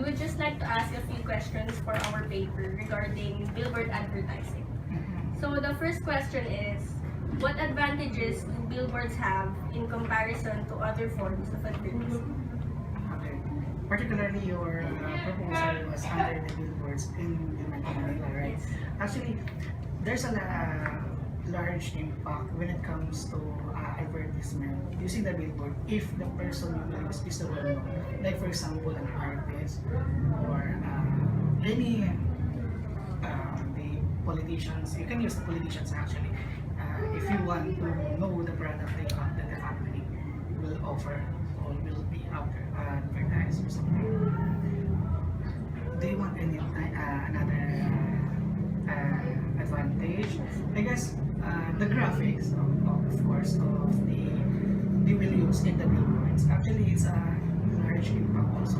we would just like to ask a few questions for our paper regarding billboard advertising. So the first question is, what advantages do billboards have in comparison to other forms of advertising? Okay. Particularly your proposal was under the billboards in Manila, right? Actually, there's a large impact when it comes to advertisement using the billboard if the person you will use is the well known. Like for example, an artist or any the politicians. You can use the politicians actually if you want to know the product that the company will offer or will be advertised or something. Do you want any another advantage? I guess the graphics, of course, of the they will use in the billboards. Actually, it's a large impact also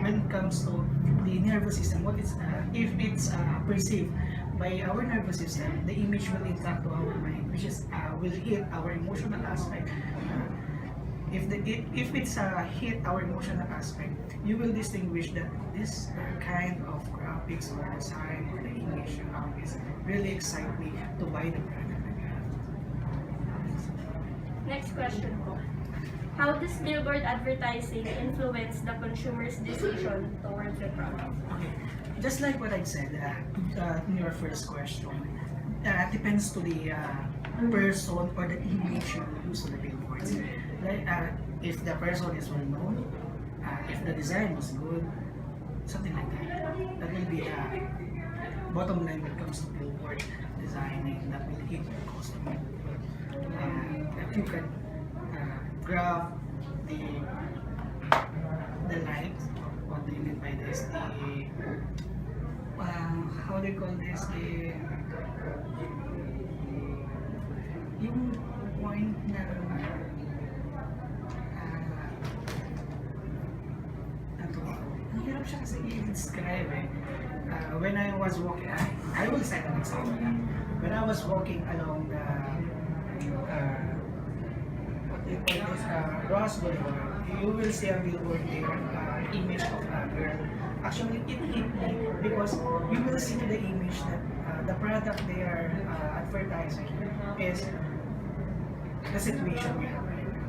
when it comes to the nervous system. What is if it's perceived by our nervous system, the image will interact to our mind, which is will hit our emotional aspect. If it's hit our emotional aspect, you will distinguish that this kind of graphics or design or the image is really excite me to buy the product. Next question po. How does billboard advertising influence the consumer's decision towards the product? Okay, just like what I said in your first question, depends to the person or the image you use on the billboards. Like if the person is well known, if the design was good, something like that. That will be the bottom line when it comes to billboard designing. That will hit the customer. If you can graph the light, what do you mean by this? The how do you call this? Yung point na ang hirap siya kasi i-describe eh. When I was walking, I will cite an example na. When I was walking along the what do you call this, Ross Boulevard, you will see a billboard there, image of a girl. Actually, it hit me because you will see the image that the product they are advertising is the situation we have right now.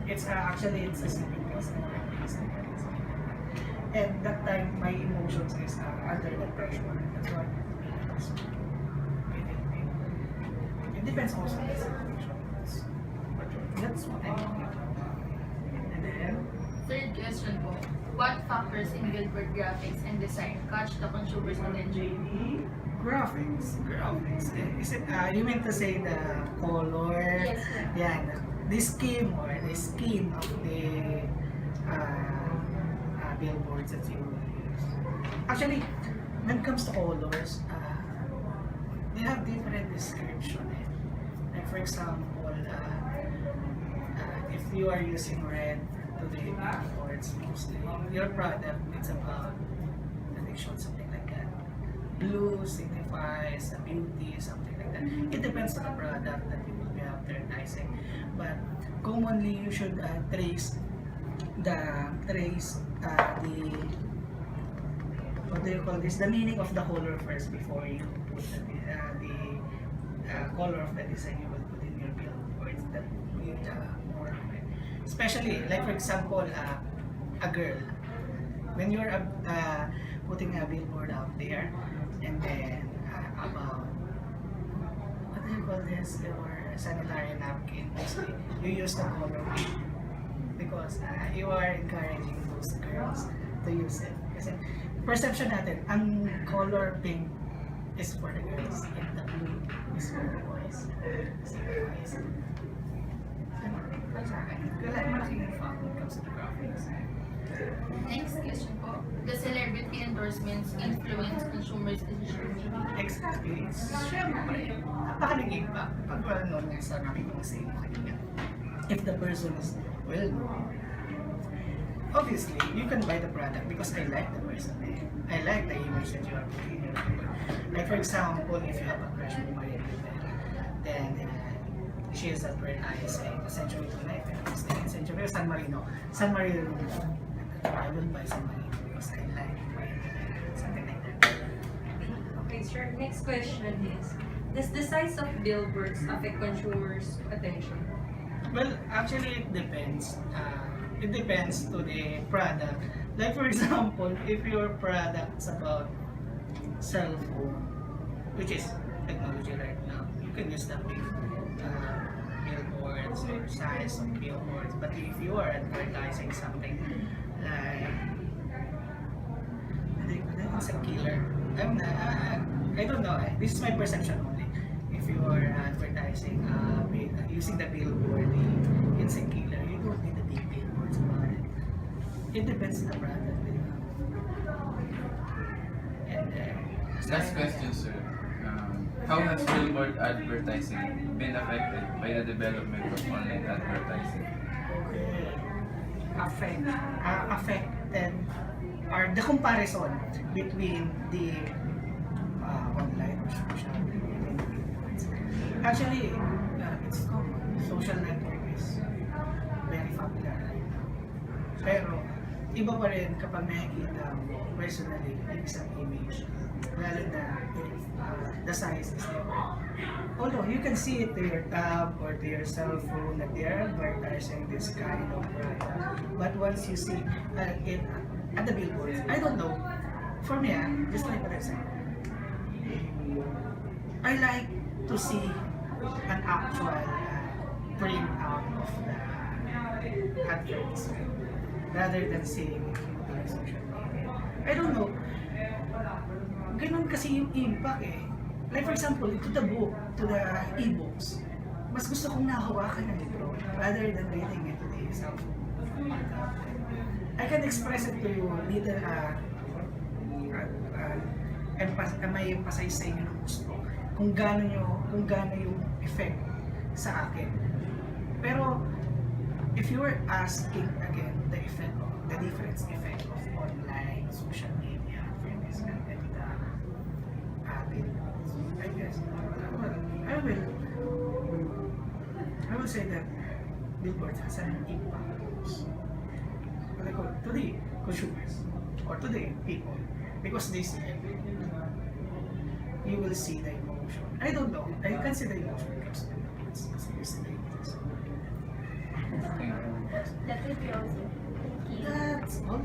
It's actually it's a sleeping pill. And that time, my emotions is under the pressure. That's why it depends also on the situation. That's what I mean. And then, Third question po. What factors in billboard graphics and design catch the consumer's attention? graphics. Is it, you meant to say the color? Yes, sir. Yeah, the scheme or the skin of the billboards that you use. Actually, when it comes to colors, they have different description. Like for example, if you are using red to the billboards, mostly your product it's about addiction, something like that. Blue signifies the beauty, something like that. It depends on the product that you will be advertising. But commonly, you should trace the what do you call this? The meaning of the color first before you put the color of the design you will put in your billboards. That will be more of it. Especially, like for example, a girl. When you're putting a billboard out there, and then about what do you call this? Your sanitary napkin. Mostly, you use the color pink because you are encouraging those girls to use it. Kasi perception natin, ang color pink is for the girls and the blue is for the boys. Sa akin, malaking impact when it comes to the graphics. Next question po. The celebrity endorsements influence consumers' decision making. Exactly. Siyempre, napakalaking impact pag well-known nga sa namin kung sa inyo kanina. If the person is well-known, obviously, you can buy the product because I like the person. I like the image that you are putting in your paper. Like for example, if you have a crush on Maria Rivera, then she is advertising Century Tonight, Century San Marino. will buy somebody because I like something like that. Okay, sure. Next question is, does the size of billboards affect consumers' attention? Well, actually, it depends. It depends to the product. Like for example, if your product's about cell phone, which is technology right now, you can use the big billboards or size of billboards. But if you are advertising something like, it's a killer. I don't know. This is my perception only. If you are advertising using the billboard, the insect killer, you don't need the big billboards about it. It depends on the product. And Last question, sir. How has billboard advertising been affected by the development of online advertising? Affected or the comparison between the online or social media. Actually, it's common. Social network is very popular right now. Pero, iba pa rin kapag nakikita mo personally yung isang image, lalo na the size is different. Although you can see it to your tab or to your cell phone that they are advertising this kind of product. But once you see it at the billboards, I don't know. For me, just like what I said, I like to see an actual print out of the advertisement rather than seeing it on social media. I don't know. Ganun kasi yung impact eh. Like for example, to the book, to the e-books, mas gusto kong nahawakan ng libro rather than reading it to the cell phone. I can express it to you little may emphasize sa inyo ng gusto kung gaano yung effect sa akin. Pero if you were asking again the difference effect of online social media and the billboards, I guess I will say that billboards has an impact to the consumers or to the people because they see it. You will see the emotion. I don't know. I can see the emotion because you see the emotion. Thank you. That will be all. Thank you. That's all.